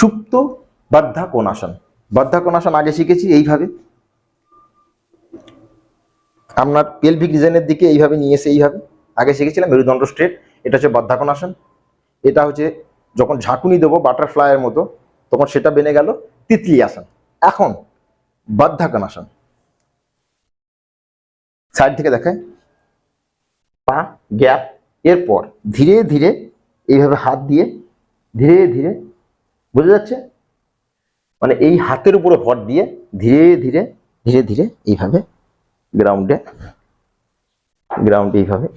সুপ্ত বদ্ধকোণাসন। বদ্ধকোণাসন আগে শিখেছি এইভাবে, আপনার পেলভিক রিজনের দিকে এইভাবে নিয়ে এসে এইভাবে আগে শিখেছিলাম, মেরুদণ্ড স্ট্রেট। এটা হচ্ছে বদ্ধকোণাসন। এটা হচ্ছে যখন ঝাঁকুনি দেবো বাটারফ্লাইয়ের মতো, তখন সেটা বেনে গেল তিতলি আসন। এখন বদ্ধকোণাসন, সাইড থেকে দেখায়, পা গ্যাপ, এরপর ধীরে ধীরে এইভাবে হাত দিয়ে ধীরে ধীরে, বোঝা যাচ্ছে, মানে এই হাতের উপরে ভর দিয়ে ধীরে ধীরে ধীরে ধীরে এইভাবে গ্রাউন্ডে এইভাবে,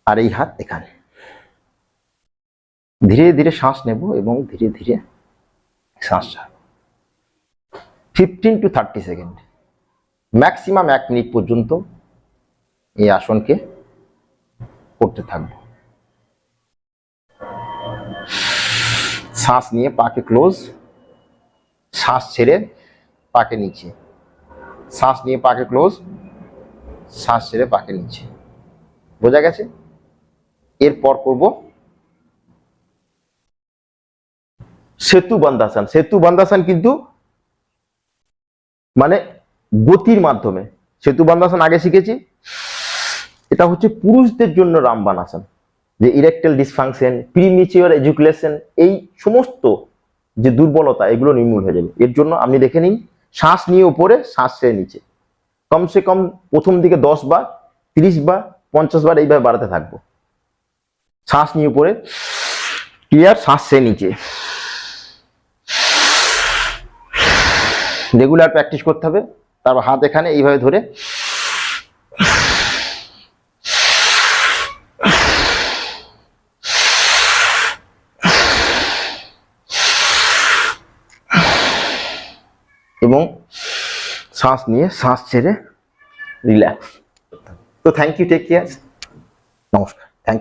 আর এই হাত এখানে, ধীরে ধীরে শ্বাস নেব এবং ধীরে ধীরে শ্বাস ছাড়ব। 15 to 30 সেকেন্ড, ম্যাক্সিমাম 1 মিনিট পর্যন্ত এই আসনকে করতে থাকবো। শ্বাস নিয়ে পাকে ক্লোজ, শ্বাস ছেড়ে পাকে নিচে, শ্বাস নিয়ে পাকে ক্লোজ, শ্বাস ছেড়ে পাকে নিচে। বোঝা গেছে? এরপর করব সেতু বন্ধাসন। সেতু বন্ধাসন কিন্তু মানে গতির মাধ্যমে। সেতু বন্ধাসন আগে শিখেছি। এটা হচ্ছে পুরুষদের জন্য রামবাণ আসন, যে ইরেকটাইল ডিসফাংশন, প্রিমেচিওর এজুকুলেশন, এই সমস্ত যে দুর্বলতা, এগুলো নির্মূল হয়ে যাবে। এর জন্য আপনি দেখে নিন, শ্বাস নিয়ে উপরে, শ্বাস ছেড়ে নিচে, কমসে কম প্রথম দিকে 10 বার, 30 বার, 50 বার এইভাবে বাড়াতে থাকবো। শ্বাস নিয়ে উপরে, ক্লিয়ার, শ্বাস ছেড়ে নিচে। রেগুলার প্র্যাকটিস করতে হবে। তারপর হাত এখানে এইভাবে ধরে এবং শ্বাস নিয়ে শ্বাস ছেড়ে রিল্যাক্স। তো থ্যাংক ইউ, টেক কেয়ার, নমস্কার।